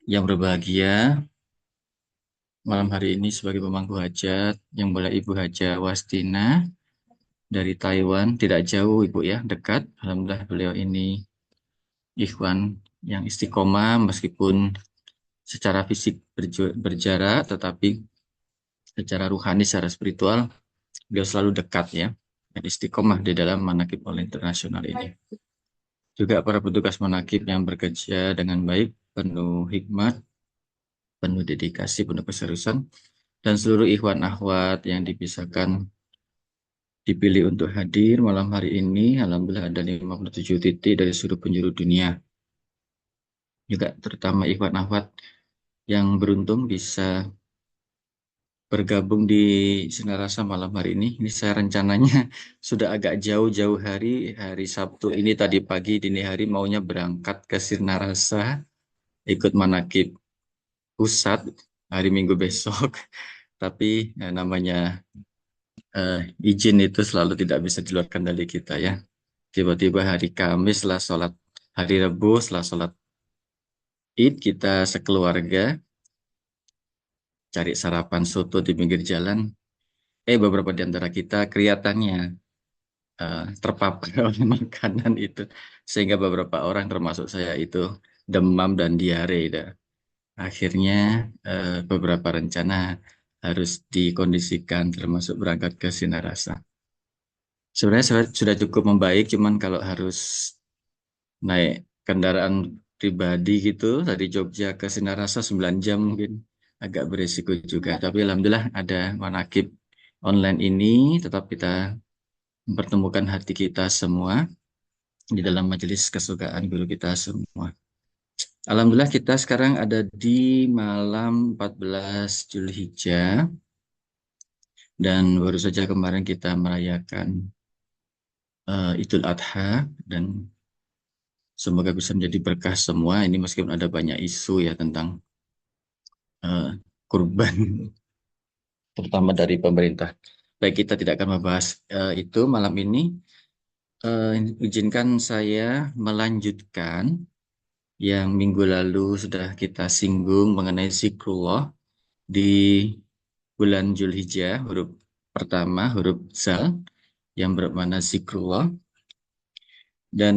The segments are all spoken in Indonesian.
Yang berbahagia, malam hari ini sebagai pemangku hajat yang boleh Ibu Haja Wastina dari Taiwan, tidak jauh Ibu ya, dekat. Alhamdulillah beliau ini ikhwan yang istiqomah meskipun secara fisik berjarak, tetapi secara ruhani, secara spiritual beliau selalu dekat ya, dan istiqomah di dalam manakib oleh internasional ini. Juga para petugas manakib yang bekerja dengan baik, penuh hikmat, penuh dedikasi, penuh keseriusan, dan seluruh ikhwan akhwat yang dipilih untuk hadir malam hari ini. Alhamdulillah ada 57 titik dari seluruh penjuru dunia. Juga terutama ikhwan akhwat yang beruntung bisa bergabung di Sinarasa malam hari ini. Ini saya rencananya sudah agak jauh-jauh hari Sabtu ini tadi pagi dini hari maunya berangkat ke Sinarasa, ikut manakib pusat hari Minggu besok. Tapi namanya izin itu selalu tidak bisa di luar kendali kita ya. Tiba-tiba hari Kamis setelah sholat, hari Rabu setelah sholat Id, kita sekeluarga cari sarapan soto di pinggir jalan. Beberapa di antara kita kelihatannya terpapar oleh makanan itu. Sehingga beberapa orang termasuk saya itu demam dan diare. Dah. Akhirnya beberapa rencana harus dikondisikan termasuk berangkat ke Sinarasa. Sebenarnya sudah cukup membaik, cuman kalau harus naik kendaraan pribadi gitu dari Jogja ke Sinarasa 9 jam mungkin agak beresiko juga. Tapi alhamdulillah ada manakib online ini tetap kita mempertemukan hati kita semua di dalam majelis kesukaan guru kita semua. Alhamdulillah kita sekarang ada di malam 14 Zulhijjah dan baru saja kemarin kita merayakan Idul Adha dan semoga bisa menjadi berkah semua. Ini meskipun ada banyak isu ya tentang eh, kurban, terutama dari pemerintah. Baik, kita tidak akan membahas itu malam ini. Izinkan saya melanjutkan yang minggu lalu sudah kita singgung mengenai zikrullah di bulan Zulhijjah, huruf pertama, huruf Zal, yang bermakna zikrullah. Dan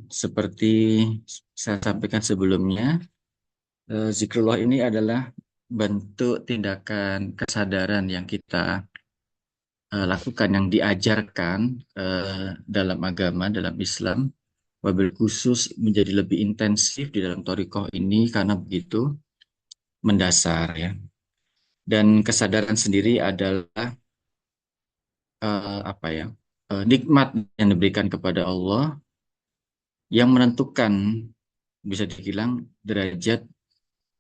seperti saya sampaikan sebelumnya, zikrullah ini adalah bentuk tindakan kesadaran yang kita lakukan, yang diajarkan dalam agama, dalam Islam, wabil khusus menjadi lebih intensif di dalam thariqah ini karena begitu mendasar ya. Dan kesadaran sendiri adalah apa ya, nikmat yang diberikan kepada Allah yang menentukan bisa dibilang derajat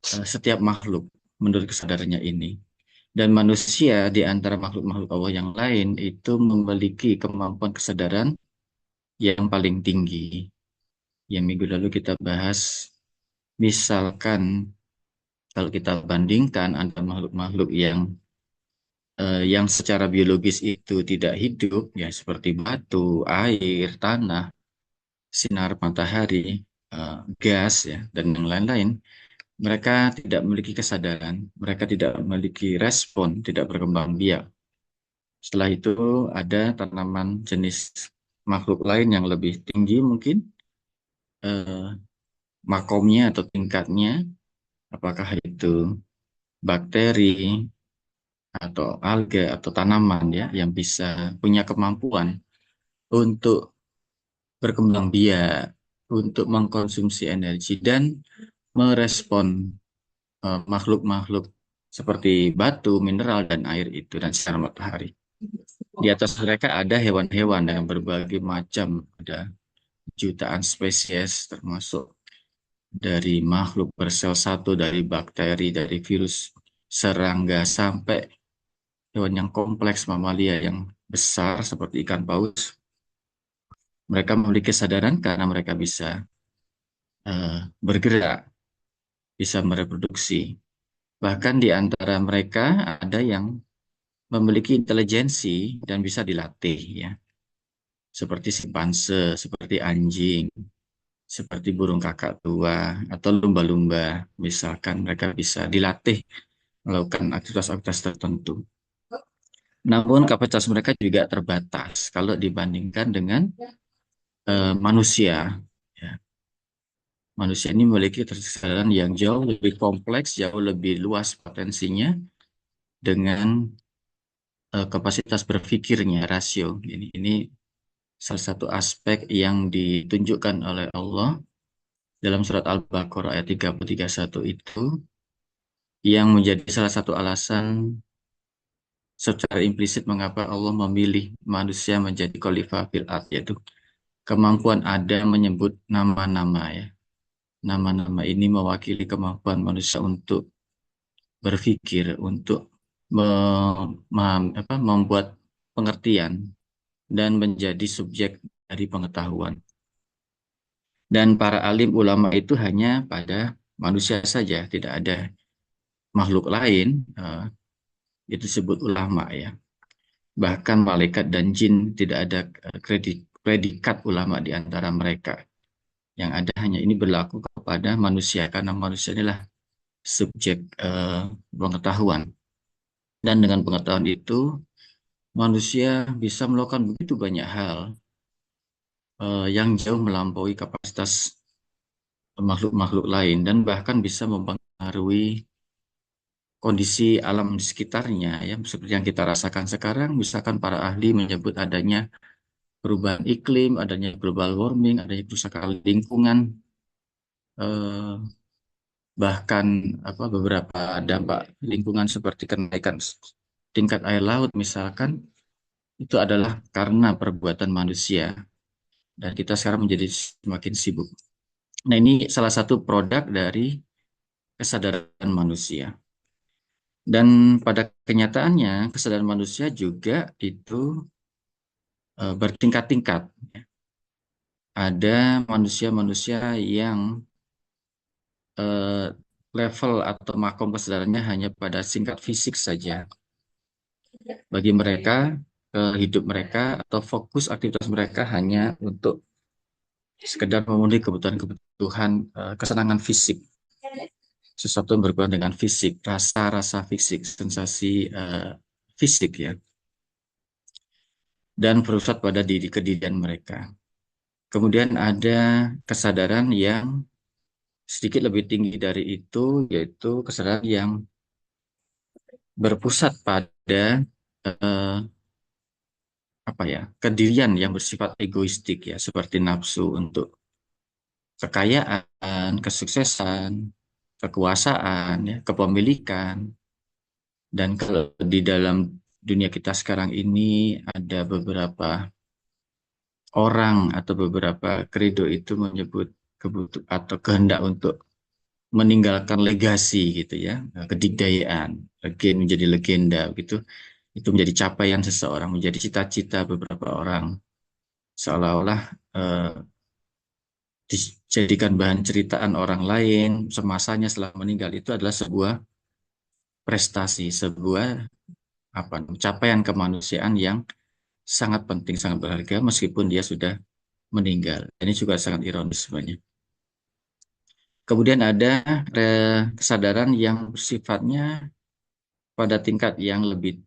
setiap makhluk menurut kesadarannya ini. Dan manusia di antara makhluk-makhluk Allah yang lain itu memiliki kemampuan kesadaran yang paling tinggi. Yang minggu lalu kita bahas, misalkan kalau kita bandingkan ada makhluk-makhluk yang secara biologis itu tidak hidup, ya seperti batu, air, tanah, sinar matahari, gas, ya, dan yang lain-lain. Mereka tidak memiliki kesadaran, mereka tidak memiliki respon, tidak berkembang biak. Setelah itu ada tanaman jenis makhluk lain yang lebih tinggi mungkin eh, makomnya atau tingkatnya, apakah itu bakteri atau alga atau tanaman ya yang bisa punya kemampuan untuk berkembang biak, untuk mengkonsumsi energi dan merespon makhluk-makhluk seperti batu, mineral, dan air itu dan sinar matahari. Di atas mereka ada hewan-hewan dengan berbagai macam, ada jutaan spesies termasuk dari makhluk bersel satu, dari bakteri, dari virus, serangga, sampai hewan yang kompleks, mamalia yang besar seperti ikan paus. Mereka memiliki kesadaran karena mereka bisa bergerak, bisa mereproduksi. Bahkan di antara mereka ada yang memiliki intelijensi dan bisa dilatih ya. Seperti simpanse, seperti anjing. seperti burung kakak tua atau lumba-lumba. Misalkan mereka bisa dilatih melakukan aktivitas-aktivitas tertentu. Namun kapasitas mereka juga terbatas kalau dibandingkan dengan manusia. Ya. Manusia ini memiliki kesadaran yang jauh lebih kompleks, jauh lebih luas potensinya dengan kapasitas berpikirnya, rasio. Ini salah satu aspek yang ditunjukkan oleh Allah dalam surat Al-Baqarah ayat 30-31 itu, yang menjadi salah satu alasan secara implisit mengapa Allah memilih manusia menjadi khalifah fil ard, yaitu kemampuan ada menyebut nama-nama ya. Nama-nama ini mewakili kemampuan manusia untuk berpikir, untuk membuat pengertian dan menjadi subjek dari pengetahuan. Dan para alim ulama itu hanya pada manusia saja, tidak ada makhluk lain, itu disebut ulama ya. Bahkan malaikat dan jin tidak ada predikat ulama di antara mereka. Yang ada hanya ini berlaku kepada manusia, karena manusia inilah subjek pengetahuan. Dan dengan pengetahuan itu, manusia bisa melakukan begitu banyak hal yang jauh melampaui kapasitas makhluk-makhluk lain, dan bahkan bisa mempengaruhi kondisi alam di sekitarnya ya, seperti yang kita rasakan sekarang. Misalkan para ahli menyebut adanya perubahan iklim, adanya global warming, adanya kerusakan lingkungan, eh, bahkan beberapa dampak lingkungan seperti kenaikan tingkat air laut misalkan, itu adalah karena perbuatan manusia, dan kita sekarang menjadi semakin sibuk. Nah, ini salah satu produk dari kesadaran manusia. Dan pada kenyataannya kesadaran manusia juga itu bertingkat-tingkat. Ada manusia-manusia yang eh, level atau makom kesadarannya hanya pada tingkat fisik saja. Bagi mereka, hidup mereka atau fokus aktivitas mereka hanya untuk sekedar memenuhi kebutuhan-kebutuhan kesenangan fisik. Sesuatu yang berhubungan dengan fisik, rasa-rasa fisik, sensasi fisik ya. Dan berpusat pada diri kedirian mereka. Kemudian ada kesadaran yang sedikit lebih tinggi dari itu, yaitu kesadaran yang berpusat pada eh, kedirian yang bersifat egoistik ya, seperti nafsu untuk kekayaan, kesuksesan, kekuasaan, ya, kepemilikan. Dan kalau di dalam dunia kita sekarang ini ada beberapa orang atau beberapa kredo itu menyebut kebutuhan atau kehendak untuk meninggalkan legasi gitu ya, kedikdayaan, menjadi legenda gitu. Itu menjadi capaian seseorang, menjadi cita-cita beberapa orang, seolah-olah eh, dijadikan bahan ceritaan orang lain semasanya setelah meninggal. Itu adalah sebuah prestasi, sebuah capaian kemanusiaan yang sangat penting, sangat berharga meskipun dia sudah meninggal. Ini juga sangat ironis sebenarnya. Kemudian ada kesadaran yang sifatnya pada tingkat yang lebih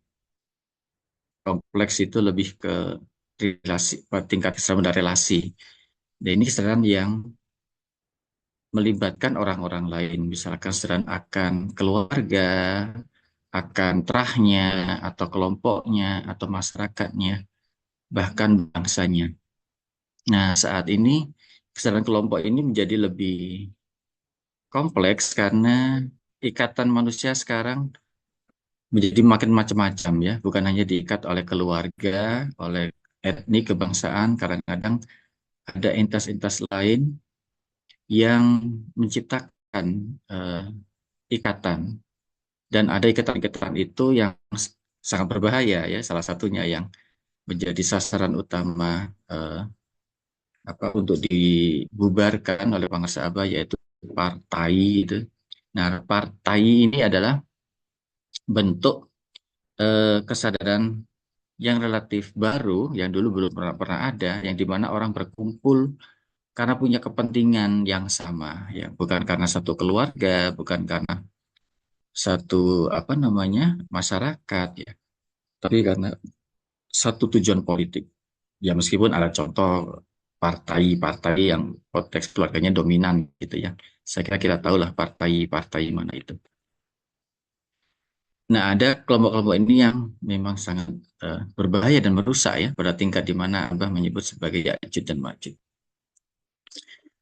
kompleks, itu lebih ke relasi, pada tingkat kesadaran relasi. Dan ini kesadaran yang melibatkan orang-orang lain, misalkan kesadaran akan keluarga, akan terahnya, atau kelompoknya, atau masyarakatnya, bahkan bangsanya. Nah, saat ini kesadaran kelompok ini menjadi lebih kompleks karena ikatan manusia sekarang menjadi makin macam-macam ya, bukan hanya diikat oleh keluarga, oleh etnik, kebangsaan, kadang-kadang ada entitas-entitas lain yang menciptakan eh, ikatan, dan ada ikatan-ikatan itu yang sangat berbahaya ya, salah satunya yang menjadi sasaran utama eh, untuk dibubarkan oleh penguasa Abah, yaitu partai itu. Nah, partai ini adalah bentuk kesadaran yang relatif baru, yang dulu belum pernah ada, yang dimana orang berkumpul karena punya kepentingan yang sama, ya, bukan karena satu keluarga, bukan karena satu apa namanya masyarakat, ya, tapi karena satu tujuan politik. Ya meskipun ada contoh partai-partai yang konteks keluarganya dominan gitu ya. Saya kira kita tahulah partai-partai mana itu. Nah, ada kelompok-kelompok ini yang memang sangat berbahaya dan merusak ya pada tingkat di mana Abah menyebut sebagai Ya'juj dan Ma'juj.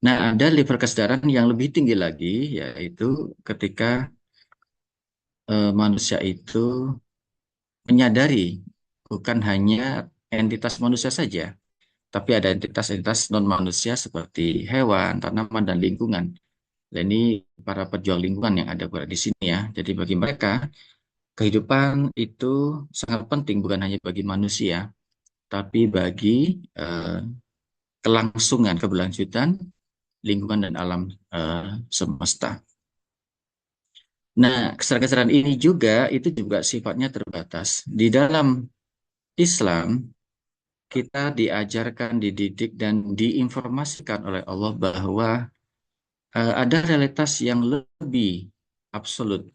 Nah, ada level kesadaran yang lebih tinggi lagi, yaitu ketika manusia itu menyadari bukan hanya entitas manusia saja, tapi ada entitas-entitas non-manusia seperti hewan, tanaman, dan lingkungan. Dan ini para pejuang lingkungan yang ada di sini ya. Jadi bagi mereka, kehidupan itu sangat penting bukan hanya bagi manusia, tapi bagi kelangsungan, keberlanjutan lingkungan dan alam semesta. Nah, kesadaran ini juga itu juga sifatnya terbatas. Di dalam Islam, kita diajarkan, dididik, dan diinformasikan oleh Allah bahwa ada realitas yang lebih absolut,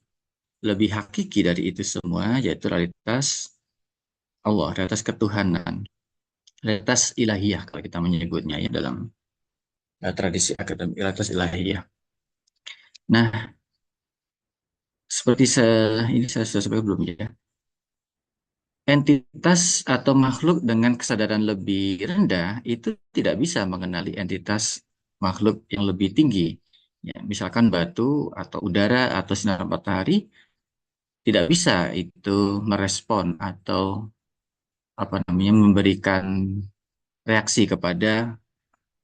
lebih hakiki dari itu semua, yaitu realitas Allah, realitas ketuhanan, realitas ilahiyah kalau kita menyebutnya ya dalam tradisi akademik, realitas ilahiyah. Nah, seperti ini saya sudah sebutkan belum ya? Entitas atau makhluk dengan kesadaran lebih rendah itu tidak bisa mengenali entitas makhluk yang lebih tinggi. Ya, misalkan batu atau udara atau sinar matahari tidak bisa itu merespon atau apa namanya memberikan reaksi kepada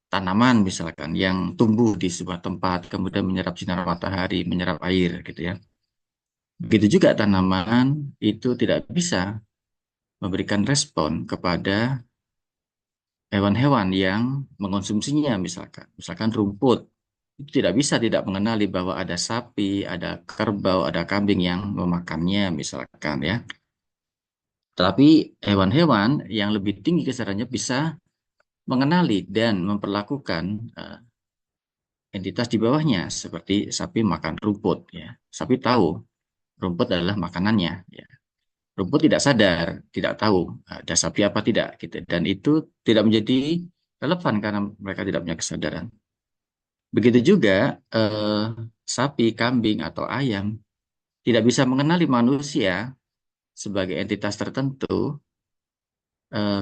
tanaman misalkan yang tumbuh di sebuah tempat kemudian menyerap sinar matahari, menyerap air gitu ya. Begitu juga tanaman itu tidak bisa memberikan respon kepada hewan-hewan yang mengonsumsinya misalkan rumput itu tidak bisa tidak mengenali bahwa ada sapi, ada kerbau, ada kambing yang memakannya misalkan ya. Tapi hewan-hewan yang lebih tinggi kesedarannya bisa mengenali dan memperlakukan entitas di bawahnya seperti sapi makan rumput ya. Sapi tahu rumput adalah makanannya ya. Rumput tidak sadar, tidak tahu ada sapi apa tidak gitu dan itu tidak menjadi relevan karena mereka tidak punya kesadaran. Begitu juga sapi, kambing atau ayam tidak bisa mengenali manusia sebagai entitas tertentu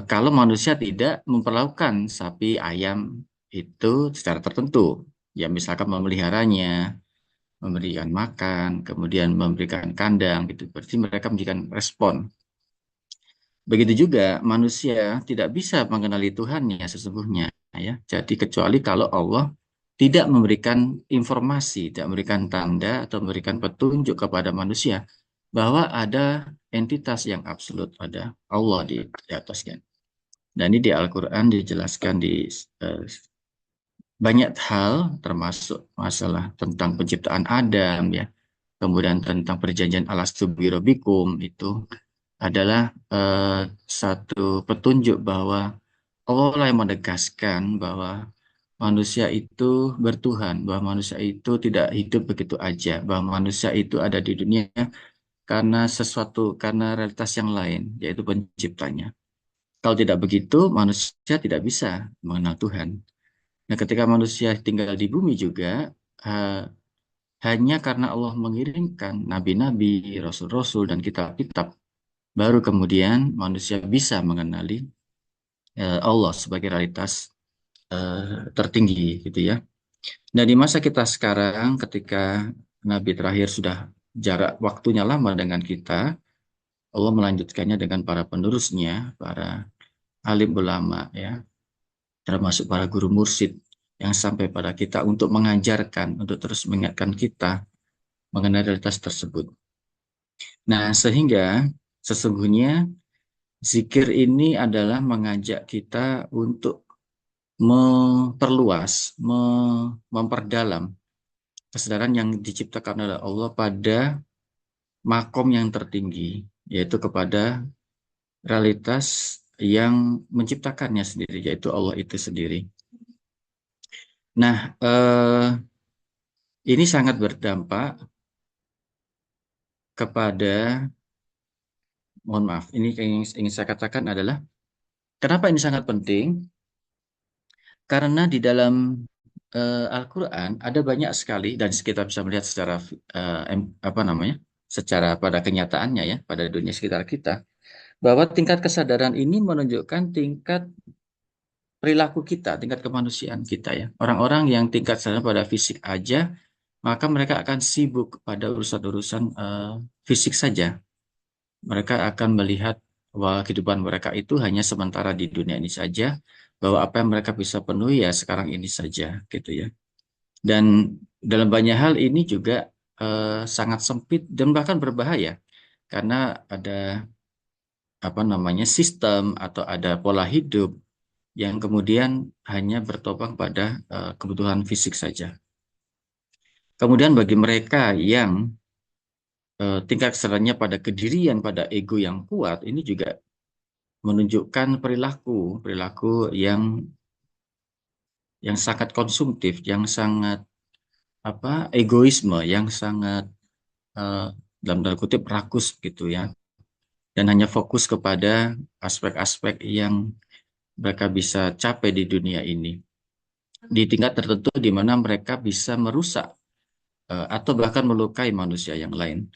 kalau manusia tidak memperlakukan sapi, ayam itu secara tertentu. Ya misalkan memeliharanya, memberikan makan, kemudian memberikan kandang gitu. Berarti mereka memberikan respon. Begitu juga manusia tidak bisa mengenali Tuhannya sesungguhnya ya. Jadi kecuali kalau Allah tidak memberikan informasi, tidak memberikan tanda atau memberikan petunjuk kepada manusia bahwa ada entitas yang absolut, ada Allah di atasnya. Dan ini di Al-Quran dijelaskan di eh, banyak hal, termasuk masalah tentang penciptaan Adam, ya, kemudian tentang perjanjian alastu birobikum, itu adalah satu petunjuk bahwa Allah lah yang menegaskan bahwa manusia itu bertuhan, bahwa manusia itu tidak hidup begitu aja, bahwa manusia itu ada di dunia karena realitas yang lain, yaitu penciptanya. Kalau tidak begitu, manusia tidak bisa mengenal Tuhan. Nah, ketika manusia tinggal di bumi juga, eh, hanya karena Allah mengirimkan nabi-nabi, rasul-rasul, dan kitab-kitab, baru kemudian manusia bisa mengenali Allah sebagai realitas tertinggi, gitu ya. Nah, di masa kita sekarang, ketika nabi terakhir sudah jarak waktunya lama dengan kita, Allah melanjutkannya dengan para penerusnya, para alim ulama, ya, termasuk para guru mursyid yang sampai pada kita untuk mengajarkan, untuk terus mengingatkan kita mengenai realitas tersebut. Nah, sehingga sesungguhnya zikir ini adalah mengajak kita untuk memperluas, memperdalam kesadaran yang diciptakan oleh Allah pada makom yang tertinggi, yaitu kepada realitas yang menciptakannya sendiri, yaitu Allah itu sendiri. Nah, ini sangat berdampak kepada, mohon maaf, ini yang ingin saya katakan adalah, kenapa ini sangat penting? Karena di dalam Al-Quran ada banyak sekali, dan kita bisa melihat secara apa namanya, secara pada kenyataannya ya, pada dunia sekitar kita, bahwa tingkat kesadaran ini menunjukkan tingkat perilaku kita, tingkat kemanusiaan kita ya. Orang-orang yang tingkat sadar pada fisik aja, maka mereka akan sibuk pada urusan-urusan fisik saja. Mereka akan melihat bahwa kehidupan mereka itu hanya sementara di dunia ini saja, bahwa apa yang mereka bisa penuhi ya sekarang ini saja, gitu ya. Dan dalam banyak hal ini juga sangat sempit dan bahkan berbahaya, karena ada apa namanya sistem atau ada pola hidup yang kemudian hanya bertopang pada kebutuhan fisik saja. Kemudian bagi mereka yang tingkat kesadarannya pada kedirian, pada ego yang kuat, ini juga menunjukkan perilaku perilaku yang sangat konsumtif, yang sangat apa, egoisme, yang sangat eh, dalam tanda kutip rakus gitu ya, dan hanya fokus kepada aspek-aspek yang mereka bisa capai di dunia ini di tingkat tertentu, di mana mereka bisa merusak atau bahkan melukai manusia yang lain.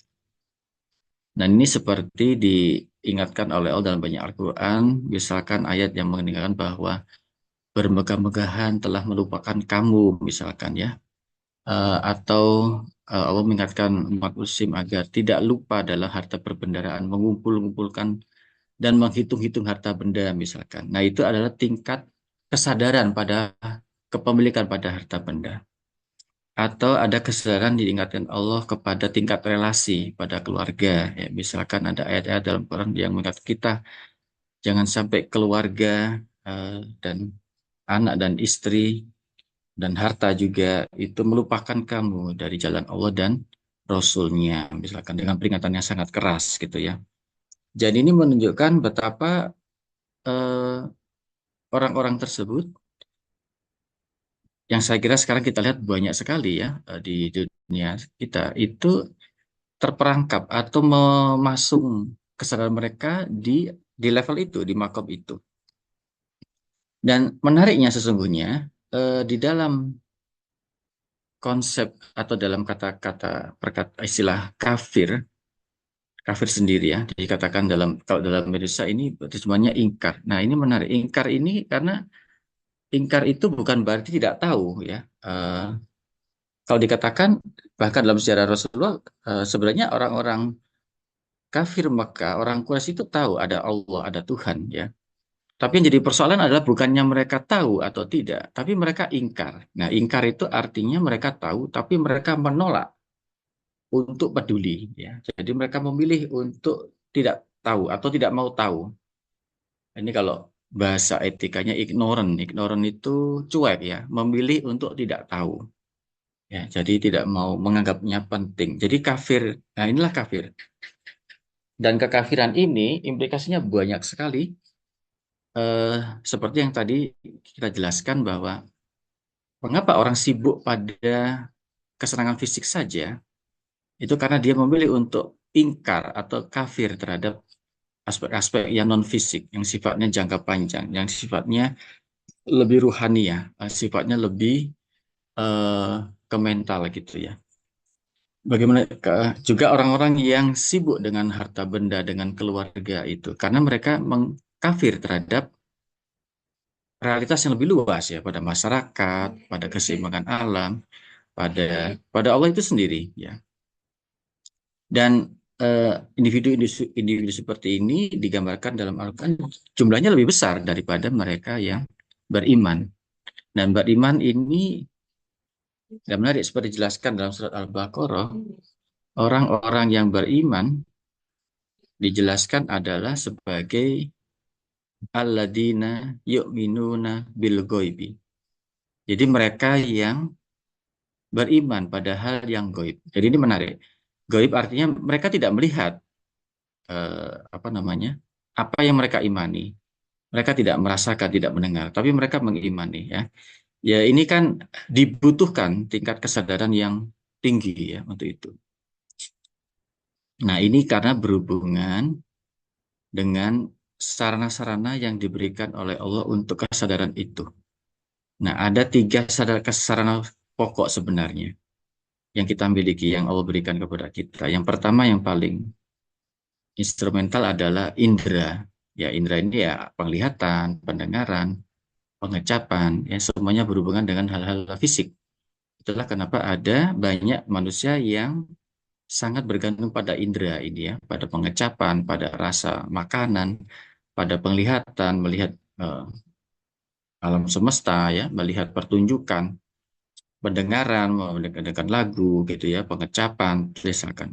Dan ini seperti diingatkan oleh Allah dalam banyak Al-Quran, misalkan ayat yang mengingatkan bahwa bermegah-megahan telah melupakan kamu, misalkan ya. Atau Allah mengingatkan umat muslim agar tidak lupa dalam harta perbendaharaan, mengumpul-ngumpulkan dan menghitung-hitung harta benda, misalkan. Nah, itu adalah tingkat kesadaran pada kepemilikan pada harta benda. Atau ada kesadaran diingatkan Allah kepada tingkat relasi pada keluarga. Ya, misalkan ada ayat-ayat dalam Quran yang mengingatkan kita, jangan sampai keluarga dan anak dan istri dan harta juga itu melupakan kamu dari jalan Allah dan Rasul-Nya, misalkan dengan peringatan yang sangat keras gitu ya. Jadi ini menunjukkan betapa eh, orang-orang tersebut, yang saya kira sekarang kita lihat banyak sekali ya di dunia kita, itu terperangkap atau memasung kesadaran mereka di level itu, di makom itu. Dan menariknya sesungguhnya di dalam konsep atau dalam kata-kata istilah kafir, kafir sendiri ya, dikatakan dalam, kalau dalam Indonesia ini semuanya ingkar. Nah, ini menarik. Ingkar ini karena ingkar itu bukan berarti tidak tahu ya. Kalau dikatakan bahkan dalam sejarah Rasulullah, sebenarnya orang-orang kafir Mekah, orang Quraisy itu tahu ada Allah, ada Tuhan ya. Tapi yang jadi persoalan adalah bukannya mereka tahu atau tidak, tapi mereka ingkar. Nah, ingkar itu artinya mereka tahu, tapi mereka menolak untuk peduli ya. Jadi mereka memilih untuk tidak tahu atau tidak mau tahu. Ini kalau bahasa etikanya ignorant. Ignorant itu cuek ya, memilih untuk tidak tahu. Ya, jadi tidak mau menganggapnya penting. Jadi kafir. Nah, inilah kafir. Dan kekafiran ini implikasinya banyak sekali. Eh, Seperti yang tadi kita jelaskan bahwa mengapa orang sibuk pada kesenangan fisik saja, itu karena dia memilih untuk ingkar atau kafir terhadap aspek-aspek yang non fisik, yang sifatnya jangka panjang, yang sifatnya lebih ruhani ya, sifatnya lebih eh, ke mental gitu ya. Bagaimana juga orang-orang yang sibuk dengan harta benda, dengan keluarga itu, karena mereka mengkafir terhadap realitas yang lebih luas ya, pada masyarakat, pada keseimbangan alam, pada pada Allah itu sendiri ya. Dan individu-individu seperti ini digambarkan dalam Al-Quran jumlahnya lebih besar daripada mereka yang beriman. Dan beriman ini, dan menarik seperti dijelaskan dalam surat Al-Baqarah, orang-orang yang beriman dijelaskan adalah sebagai alladzina yu'minuna bil ghoibi. Jadi mereka yang beriman pada hal yang goib. Jadi ini menarik. Goib artinya mereka tidak melihat apa namanya, apa yang mereka imani. Mereka tidak merasakan, tidak mendengar, tapi mereka mengimani ya. Ya, ini kan dibutuhkan tingkat kesadaran yang tinggi ya untuk itu. Nah, ini karena berhubungan dengan sarana-sarana yang diberikan oleh Allah untuk kesadaran itu. Nah, ada tiga sarana pokok sebenarnya yang kita miliki, yang Allah berikan kepada kita. Yang pertama, yang paling instrumental adalah indera. Ya, indera ini ya penglihatan, pendengaran, pengecapan, ya semuanya berhubungan dengan hal-hal fisik. Itulah kenapa ada banyak manusia yang sangat bergantung pada indera ini ya, pada pengecapan, pada rasa makanan, pada penglihatan, melihat alam semesta ya, melihat pertunjukan, pendengaran, mendengarkan lagu gitu ya, pengecapan, misalkan.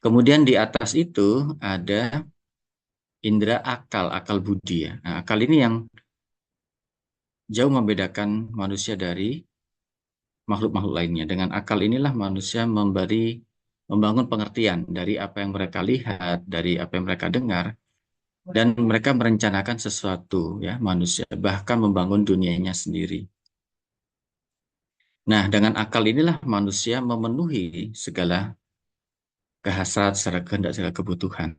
Kemudian di atas itu ada indera akal, akal budi ya. Nah, akal ini yang jauh membedakan manusia dari makhluk-makhluk lainnya. Dengan akal inilah manusia membangun pengertian dari apa yang mereka lihat, dari apa yang mereka dengar, dan mereka merencanakan sesuatu ya manusia, bahkan membangun dunianya sendiri. Nah, dengan akal inilah manusia memenuhi segala kehasrat, secara kehendak, segala kebutuhan.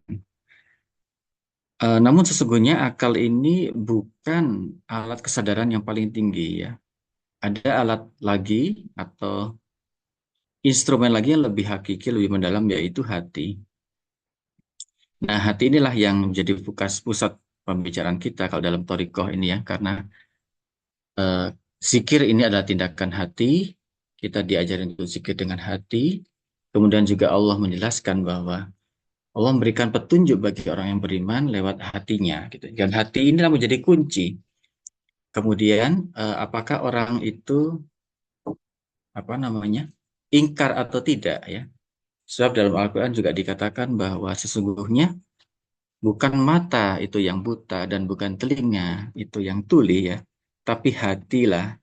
Namun sesungguhnya akal ini bukan alat kesadaran yang paling tinggi ya. Ada alat lagi atau instrumen lagi yang lebih hakiki, lebih mendalam, yaitu hati. Nah, hati inilah yang menjadi pusat pembicaraan kita kalau dalam Thorikoh ini ya, karena eh, zikir ini adalah tindakan hati, kita diajarin untuk zikir dengan hati, kemudian juga Allah menjelaskan bahwa Allah memberikan petunjuk bagi orang yang beriman lewat hatinya, gitu. Dan hati inilah menjadi kunci. Kemudian, apakah orang itu apa namanya ingkar atau tidak ya? Sebab dalam Al-Quran juga dikatakan bahwa sesungguhnya bukan mata itu yang buta dan bukan telinga itu yang tuli ya, tapi hatilah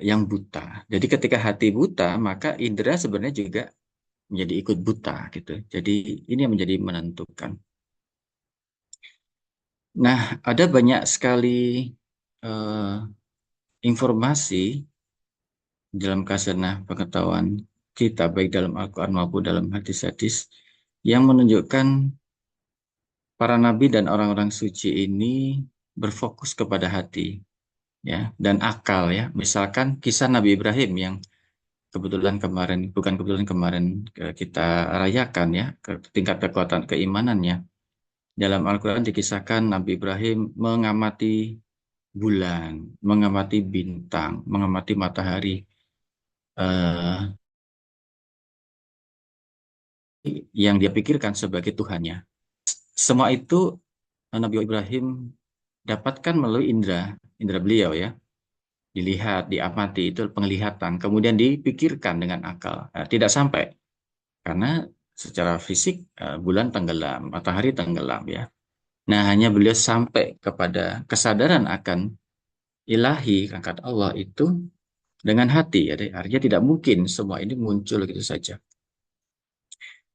yang buta. Jadi ketika hati buta, maka indera sebenarnya juga menjadi ikut buta gitu. Jadi ini yang menjadi menentukan. Nah, ada banyak sekali eh, informasi dalam kasanah pengetahuan kita, baik dalam Al-Quran maupun dalam hadis-hadis, yang menunjukkan para nabi dan orang-orang suci ini berfokus kepada hati ya dan akal ya. Misalkan kisah Nabi Ibrahim yang kebetulan kemarin, bukan kebetulan kemarin, kita rayakan ya ke tingkat kekuatan keimanannya. Dalam Al-Quran dikisahkan Nabi Ibrahim mengamati bulan, mengamati bintang, mengamati matahari, eh, yang dia pikirkan sebagai Tuhannya. Semua itu Nabi Ibrahim dapatkan melalui indera beliau ya. Dilihat, diamati, itu penglihatan. Kemudian dipikirkan dengan akal. Nah, tidak sampai, karena secara fisik bulan tenggelam, matahari tenggelam ya. Nah, hanya beliau sampai kepada kesadaran akan ilahi, angkat Allah itu dengan hati. Ya. Artinya tidak mungkin semua ini muncul gitu saja.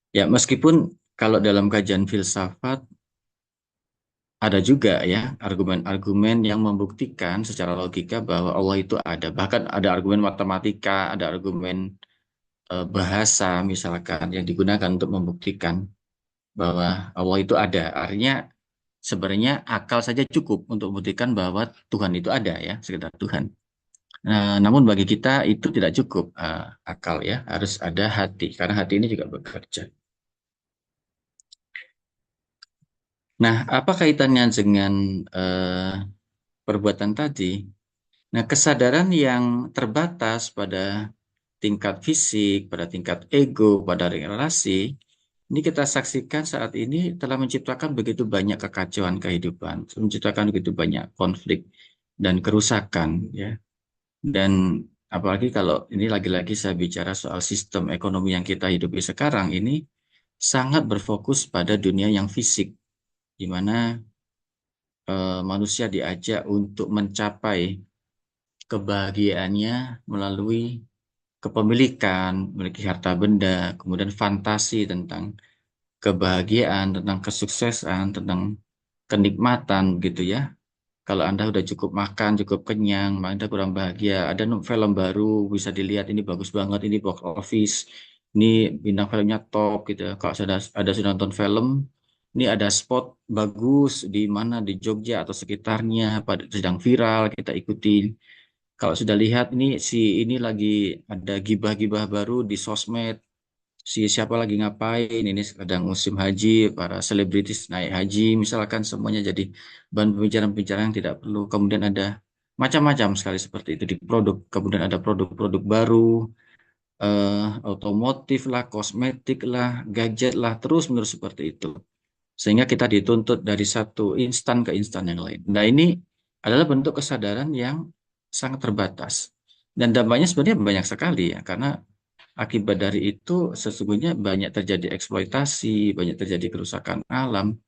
Ya, meskipun kalau dalam kajian filsafat ada juga ya argumen-argumen yang membuktikan secara logika bahwa Allah itu ada. Bahkan ada argumen matematika, ada argumen bahasa misalkan yang digunakan untuk membuktikan bahwa Allah itu ada. Artinya sebenarnya akal saja cukup untuk membuktikan bahwa Tuhan itu ada ya, sekedar Tuhan. Nah, namun bagi kita itu tidak cukup akal ya, harus ada hati karena hati ini juga bekerja. Nah, apa kaitannya dengan eh, perbuatan tadi? Nah, kesadaran yang terbatas pada tingkat fisik, pada tingkat ego, pada relasi, ini kita saksikan saat ini telah menciptakan begitu banyak kekacauan kehidupan, menciptakan begitu banyak konflik dan kerusakan, ya. Dan apalagi kalau ini lagi-lagi saya bicara soal sistem ekonomi yang kita hidupi sekarang ini sangat berfokus pada dunia yang fisik, di mana manusia diajak untuk mencapai kebahagiaannya melalui kepemilikan, memiliki harta benda, kemudian fantasi tentang kebahagiaan, tentang kesuksesan, tentang kenikmatan gitu ya. Kalau Anda udah cukup makan, cukup kenyang, Anda kurang bahagia. Ada film baru bisa dilihat, ini bagus banget, ini box office, ini bintang filmnya top gitu ya. Kalau ada sudah nonton film, ini ada spot bagus di mana di Jogja atau sekitarnya, pada sedang viral, kita ikutin. Kalau sudah lihat ini si ini lagi ada gibah-gibah baru di sosmed, si siapa lagi ngapain, ini sedang musim haji, para selebritis naik haji, misalkan semuanya jadi bahan pembicaraan-pembicaraan yang tidak perlu. Kemudian ada macam-macam sekali seperti itu di produk. Kemudian ada produk-produk baru, otomotif lah, kosmetik lah, gadget lah, terus-menerus seperti itu. Sehingga kita dituntut dari satu instan ke instan yang lain. Nah, ini adalah bentuk kesadaran yang sangat terbatas. Dan dampaknya sebenarnya banyak sekali ya, karena akibat dari itu sesungguhnya banyak terjadi eksploitasi, banyak terjadi kerusakan alam,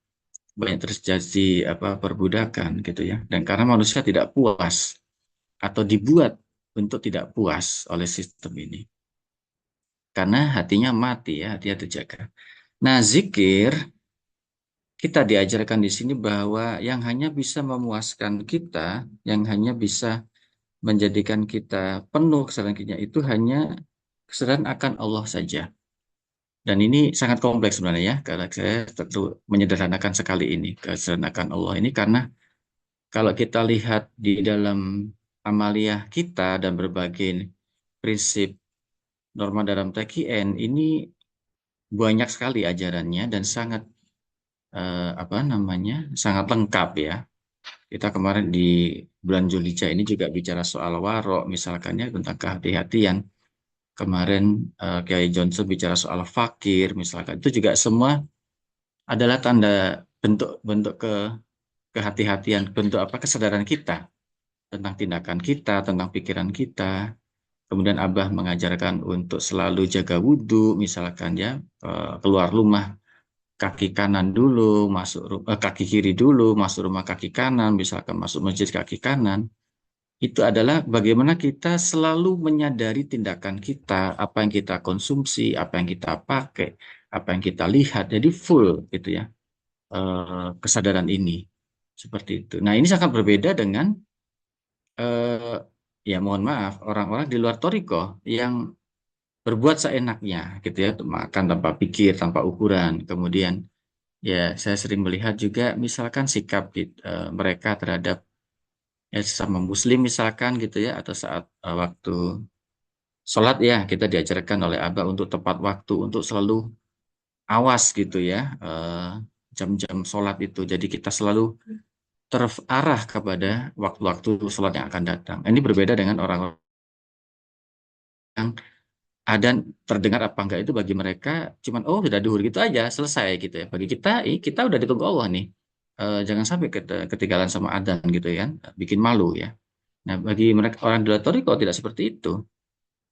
banyak terjadi perbudakan gitu ya. Dan karena manusia tidak puas atau dibuat untuk tidak puas oleh sistem ini. Karena hatinya mati ya, hatinya terjaga. Nah, zikir kita diajarkan di sini bahwa yang hanya bisa memuaskan kita, yang hanya bisa menjadikan kita penuh kesadaran kita itu hanya kesadaran akan Allah saja. Dan ini sangat kompleks sebenarnya ya, karena saya tentu menyederhanakan sekali ini kesadaran akan Allah ini karena kalau kita lihat di dalam amaliyah kita dan berbagai prinsip norma dalam TKN ini banyak sekali ajarannya dan sangat sangat lengkap ya. Kita kemarin di bulan Zulhijjah ini juga bicara soal warok, misalkan ya tentang kehati-hatian. Kemarin Kiai Johnson bicara soal fakir, misalkan itu juga semua adalah tanda bentuk kehati-hatian, bentuk apa kesadaran kita tentang tindakan kita, tentang pikiran kita. Kemudian Abah mengajarkan untuk selalu jaga wudhu, misalkan ya keluar rumah kaki kanan dulu, kaki kiri dulu, masuk rumah kaki kanan, misalkan masuk masjid kaki kanan. Itu adalah bagaimana kita selalu menyadari tindakan kita, apa yang kita konsumsi, apa yang kita pakai, apa yang kita lihat. Jadi full gitu ya kesadaran ini seperti itu. Nah ini sangat berbeda dengan eh, ya mohon maaf orang-orang di luar Toriko yang berbuat seenaknya gitu ya, makan tanpa pikir, tanpa ukuran. Kemudian ya saya sering melihat juga misalkan sikap mereka terhadap ya sesama muslim misalkan gitu ya atau saat waktu sholat ya kita diajarkan oleh Abah untuk tepat waktu untuk selalu awas gitu ya jam-jam sholat itu jadi kita selalu terarah kepada waktu-waktu sholat yang akan datang. Ini berbeda dengan orang-orang yang ada terdengar apa enggak itu bagi mereka cuman oh sudah duhur gitu aja selesai gitu ya. Bagi kita kita udah ditunggu Allah nih. Jangan sampai ketinggalan sama adzan gitu ya, bikin malu ya. Nah, bagi mereka orang di luar kok tidak seperti itu.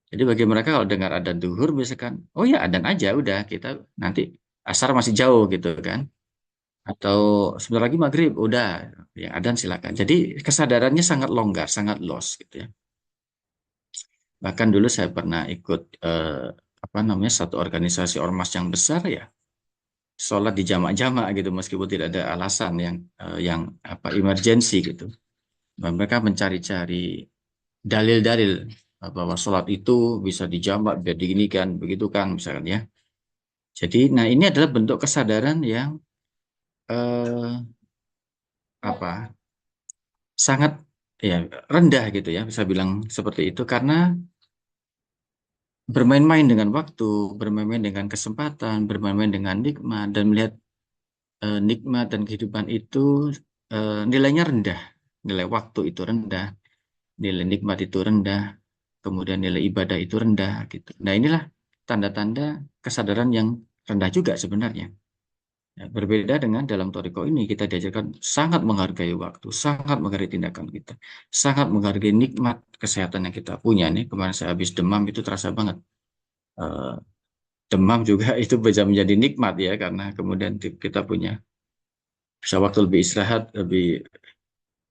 Jadi bagi mereka kalau dengar adzan duhur misalkan, oh ya adzan aja udah kita nanti asar masih jauh gitu kan. Atau sebentar lagi maghrib udah ya adzan silakan. Jadi kesadarannya sangat longgar, sangat los gitu ya. Bahkan dulu saya pernah ikut satu organisasi ormas yang besar ya, sholat di jamak-jamak gitu meskipun tidak ada alasan yang emergensi gitu. Dan mereka mencari-cari dalil-dalil bahwa sholat itu bisa dijamak biar diginikan begitu kan misalkan ya. Jadi nah ini adalah bentuk kesadaran yang eh, apa sangat ya rendah gitu ya bisa bilang seperti itu karena bermain-main dengan waktu, bermain-main dengan kesempatan, bermain-main dengan nikmat dan melihat nikmat dan kehidupan itu nilainya rendah, nilai waktu itu rendah, nilai nikmat itu rendah, kemudian nilai ibadah itu rendah gitu. Nah inilah tanda-tanda kesadaran yang rendah juga sebenarnya. Ya, berbeda dengan dalam toriko ini kita diajarkan sangat menghargai waktu, sangat menghargai tindakan kita, sangat menghargai nikmat kesehatan yang kita punya nih. Kemarin saya habis demam itu terasa banget. Eh, Demam juga itu bisa menjadi nikmat ya karena kemudian kita punya bisa waktu lebih istirahat, lebih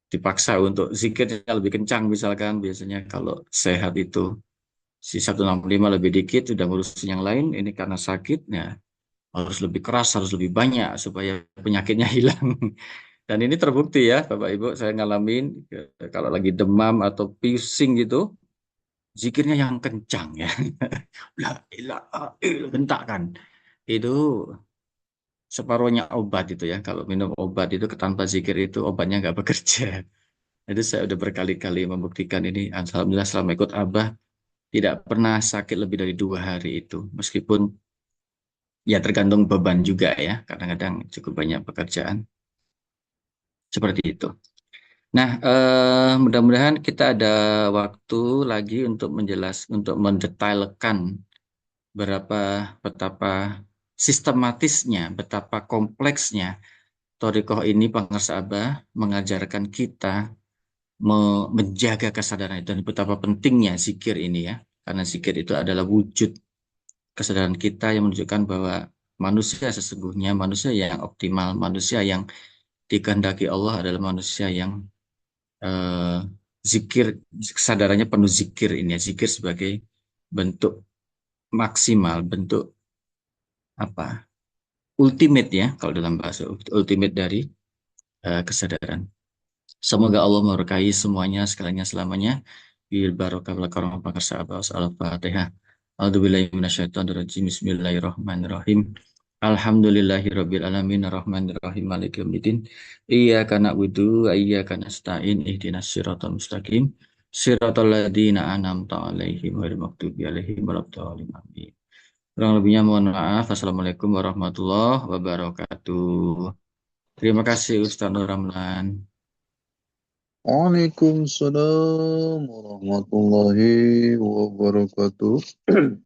dipaksa untuk zikirnya lebih kencang misalkan biasanya kalau sehat itu si 165 lebih dikit sudah ngurusin yang lain ini karena sakit ya harus lebih keras harus lebih banyak supaya penyakitnya hilang Dan ini terbukti ya, Bapak Ibu, saya ngalamin kalau lagi demam atau pusing gitu, zikirnya yang kencang ya. La ilaha illallah, bentak kan. Itu separuhnya obat itu ya. Kalau minum obat itu tanpa zikir itu obatnya nggak bekerja. Jadi saya udah berkali-kali membuktikan ini. Alhamdulillah selama ikut Abah tidak pernah sakit lebih dari 2 hari itu. Meskipun ya tergantung beban juga ya. Kadang-kadang cukup banyak pekerjaan. Seperti itu. Nah, mudah-mudahan kita ada waktu lagi untuk untuk mendetailkan berapa betapa sistematisnya, betapa kompleksnya Thoriqoh ini Abah mengajarkan kita menjaga kesadaran dan betapa pentingnya zikir ini ya. Karena zikir itu adalah wujud kesadaran kita yang menunjukkan bahwa manusia sesungguhnya manusia yang optimal, manusia yang dikehendaki Allah adalah manusia yang eh, zikir kesadarannya penuh zikir ini ya. Zikir sebagai bentuk maksimal, bentuk apa? Ultimate ya kalau dalam bahasa ultimate dari kesadaran. Semoga Allah memberkahi semuanya sekalinya selamanya. Bil barokah wal karamah pakar sahabat al-Fatihah. A'udzubillahi minasyaitonirrajim. Bismillahirrahmanirrahim. Alhamdulillahirabbil alamin arrahmanir rahim maliki yaumiddin. Iyyaka na'budu wa iyyaka nasta'in ihdinas siratal mustaqim. Siratal ladzina an'amta 'alaihim ghairil maghdubi 'alaihim waladdallin. Amin. Kurang lebihnya mohon maaf. Assalamualaikum warahmatullahi wabarakatuh. Terima kasih Ustaz Nur Ramlan. Waalaikumsalam warahmatullahi wabarakatuh.